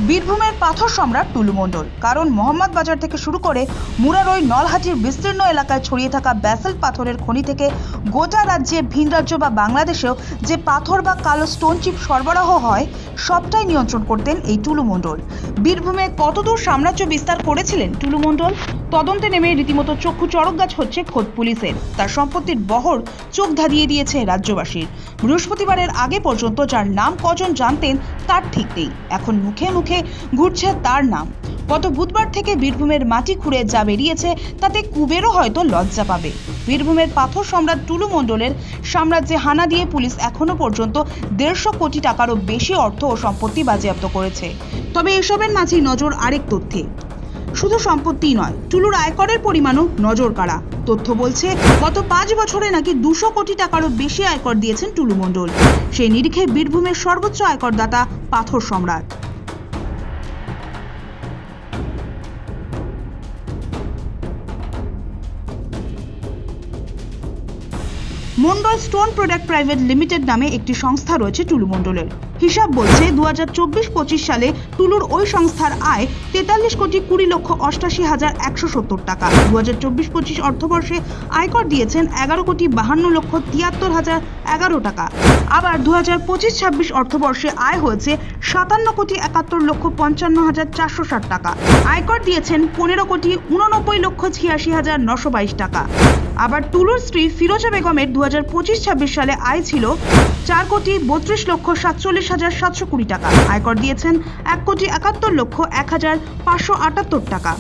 বীরভূমের পাথর সম্রাট টুলু মণ্ডল। কারণ মোহাম্মদ বাজার থেকে শুরু করে মুরারই নলহাটির বিস্তীর্ণ এলাকায় ছড়িয়ে থাকা ব্যাসল্ট পাথরের খনি থেকে গোটা রাজ্যে, ভিন রাজ্য বা বাংলাদেশেও যে পাথর বা কালো স্টোন চিপ সরবরাহ হয় সবটাই নিয়ন্ত্রণ করতেন এই টুলু মণ্ডল। বীরভূমে কতদূর সাম্রাজ্য বিস্তার করেছিলেন টুলু মণ্ডল, তদন্তে নেমে রীতিমতো চক্ষু চড়ক গাছ হচ্ছে খোদ পুলিশের। তার সম্পত্তির বহর চোখ ধাঁধিয়ে দিয়েছে রাজ্যবাসীর। বৃহস্পতিবারের আগে পর্যন্ত যার নাম কজন জানতেন তার ঠিক নেই, এখন মুখে মুখে ঘুরছে তার নাম। গত বুধবার থেকে বীরভূমের মাটি খুঁড়ে যা বেরিয়েছে তাতে কুবেরও হয়তো লজ্জা পাবে। বীরভূমের পাথর সম্রাট টুলু মণ্ডলের সাম্রাজ্যে হানা দিয়ে পুলিশ এখনো পর্যন্ত 150 কোটি টাকারও বেশি অর্থ ও সম্পত্তি বাজেয়াপ্ত করেছে। তবে এসবের মাঝেই নজর আরেক তথ্যে। শুধু সম্পত্তিই নয়, টুলুর আয়করের পরিমাণও নজর কাড়া। তথ্য বলছে গত 5 বছরে নাকি 200 কোটি টাকারও বেশি আয়কর দিয়েছেন টুলু মণ্ডল। সেই নিরিখে বীরভূমের সর্বোচ্চ আয়করদাতা পাথর সম্রাট। মণ্ডল স্টোন প্রোডাক্ট প্রাইভেট লিমিটেড নামে একটি সংস্থা রয়েছে টুলু মণ্ডলের। হিসাব বলছে 2024-25 সালে টুলুর ওই সংস্থার আয় 43,20,88,170 টাকা। 2024-25 অর্থবর্ষে আয়কর দিয়েছেন 11,52,73,11 টাকা। আবার 2025-26 অর্থবর্ষে আয় হয়েছে 57,71,55,460 টাকা। আয়কর দিয়েছেন 15,89,86,922 টাকা। আবার টুলুর স্ত্রী ফিরোজা বেগমের 2025-26 সালে আয় ছিল 4,32,47,720 টাকা। আয়কর দিয়েছেন 1,71,01,578 টাকা।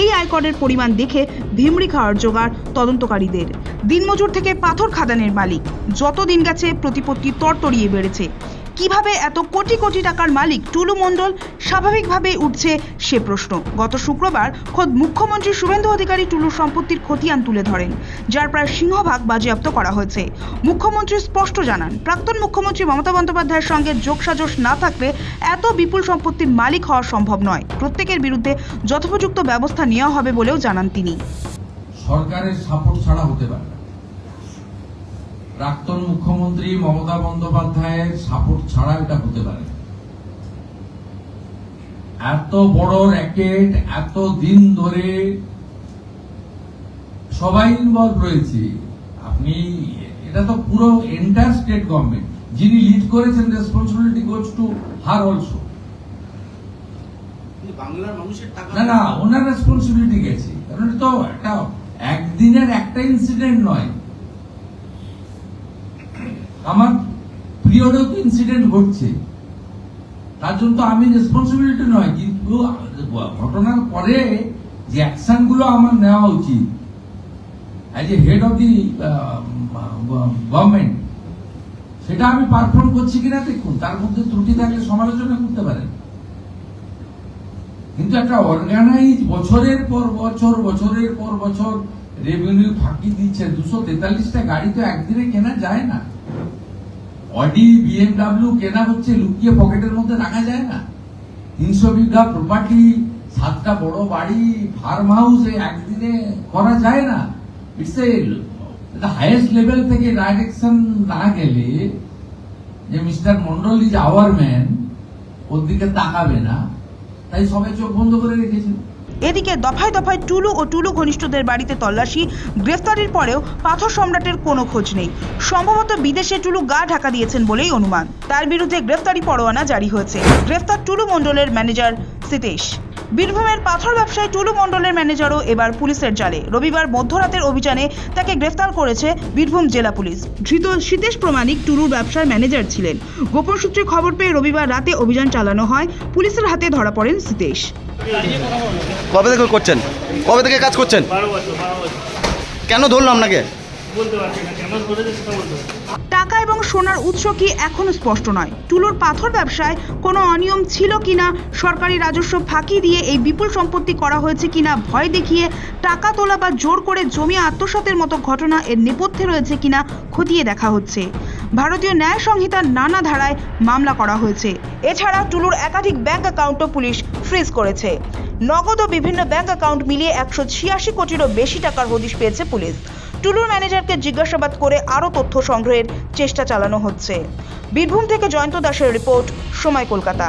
এই আয়করের পরিমাণ দেখে ভিমড়ি খাওয়ার জোগাড় তদন্তকারীদের। দিনমজুর থেকে পাথর খাদানের মালিক, যত দিন গেছে প্রতিপত্তি তরতরিয়ে বেড়েছে। কিভাবে এত কোটি কোটি টাকার মালিক টুলু মণ্ডল? স্বাভাবিকভাবেই উঠছে সে প্রশ্ন। গত শুক্রবার খোদ মুখ্যমন্ত্রী শুভেন্দু অধিকারী টুলুর সম্পত্তির খতিয়ান তুলে ধরেন, যার প্রায় সিংহভাগ বাজেয়াপ্ত করা হয়েছে। মুখ্যমন্ত্রী স্পষ্ট জানান, প্রাক্তন মুখ্যমন্ত্রী মমতা বন্দ্যোপাধ্যায়ের সঙ্গে যোগসাজশ না থাকলে এত বিপুল সম্পত্তির মালিক হওয়া সম্ভব নয়। প্রত্যেকের বিরুদ্ধে যথোপযুক্ত ব্যবস্থা নেওয়া হবে বলেও জানান তিনি। সরকারের সাপোর্ট ছাড়া হতে পারে না। প্রাক্তন মুখ্যমন্ত্রী মমতা বন্দ্যোপাধ্যায়ের সাপোর্ট ছাড়া এটা হতে পারে না। এত বড় র্যাকেট, এত দিন ধরে সবাই ইনভলভ রয়েছে। আপনি এটা তো পুরো এন্টায়ার স্টেট গভর্নমেন্ট, যিনি লিড করেছেন, responsibility goes to her also. বাংলার মানুষের টাকা না, ওনার রেসপন্সিবিলিটি গেছে। কারণ এটা তো একটা একদিনের একটা ইনসিডেন্ট নয়। আমার পিরিয়ডেও তো ইনসিডেন্ট ঘটছে, তার জন্য তো আমি রেসপন্সিবিলিটি নয়। কিন্তু ঘটনার পরে যে অ্যাকশন গুলো আমার নেওয়া উচিত as a head of the government, সেটা আমি পারফর্ম করছি কিনা দেখুন। তার মধ্যে ত্রুটি থাকলে সমালোচনা করতে পারেন, কিন্তু একটা অর্গানাইজ বছরের পর বছর রেভিনিউ ফাঁকি দিচ্ছে। 243টা গাড়ি তো একদিনে কেনা যায় না। অডি, BMW কেনা হচ্ছে, লুকিয়ে পকেটের মধ্যে রাখা যায় না। 300 বিঘা প্রপার্টি, 7টা বড় বাড়ি, ফার্ম হাউস একদিনে করা যায় না। ইটস এ হাইয়েস্ট লেভেল থেকে ডাইরেকশন না গেলে যে mister Mondal is our man, ওর দিকে তাকাবে না, তাই সবাই চোখ বন্ধ করে রেখেছিল। এদিকে দফায় দফায় টুলু ও টুলু ঘনিষ্ঠদের বাড়িতে তল্লাশি, গ্রেফতারির পরেও পাথর সম্রাটের কোনো খোঁজ নেই। সম্ভবত বিদেশে টুলু গা ঢাকা দিয়েছেন বলেই অনুমান। তার বিরুদ্ধে গ্রেফতারি পরোয়ানা জারি হয়েছে। গ্রেফতার টুলু মণ্ডলের ম্যানেজার সিতেশ। বীরভূমের পাথর ব্যবসায়ী টুলু মণ্ডলের ম্যানেজারও এবার পুলিশের জালে। রবিবার মধ্যরাতের অভিযানে তাকে গ্রেফতার করেছে বীরভূম জেলা পুলিশ। ধৃত সিতেশ প্রমাণিক টুলুর ব্যবসার ম্যানেজার ছিলেন। গোপন সূত্রে খবর পেয়ে রবিবার রাতে অভিযান চালানো হয়। পুলিশের হাতে ধরা পড়েন সিতেশ। কবে থেকে করছেন? কবে থেকে কাজ করছেন? 12 বছর। কেন ধরলাম আপনাকে? বলতে পারছি না কেন ধরেছে সেটা বলতে পারছি না। টাকা এবং সোনার উৎস কি এখনো স্পষ্ট নয়। টুলুর পাথর ব্যবসায় কোনো অনিয়ম ছিল কিনা, সরকারি রাজস্ব ফাঁকি দিয়ে এই বিপুল সম্পত্তি করা হয়েছে কিনা, ভয় দেখিয়ে টাকা তোলা বা জোর করে জমি আত্মসাতের মতো ঘটনা এর নেপথ্যে রয়েছে কিনা খতিয়ে দেখা হচ্ছে। ভারতীয় ন্যায় সংহিতার নানা ধারায় মামলা করা হয়েছে। এছাড়া টুলুর একাধিক ব্যাংক অ্যাকাউন্টও পুলিশ ফ্রিজ করেছে। নগদ ও বিভিন্ন ব্যাংক অ্যাকাউন্ট মিলিয়ে 186 কোটিরও বেশি টাকার হদিশ পেয়েছে পুলিশ। টুলুর ম্যানেজারকে জিজ্ঞাসাবাদ করে আরও তথ্য সংগ্রহের চেষ্টা চালানো হচ্ছে। বীরভূম থেকে জয়ন্ত দাসের রিপোর্ট, সময় কলকাতা।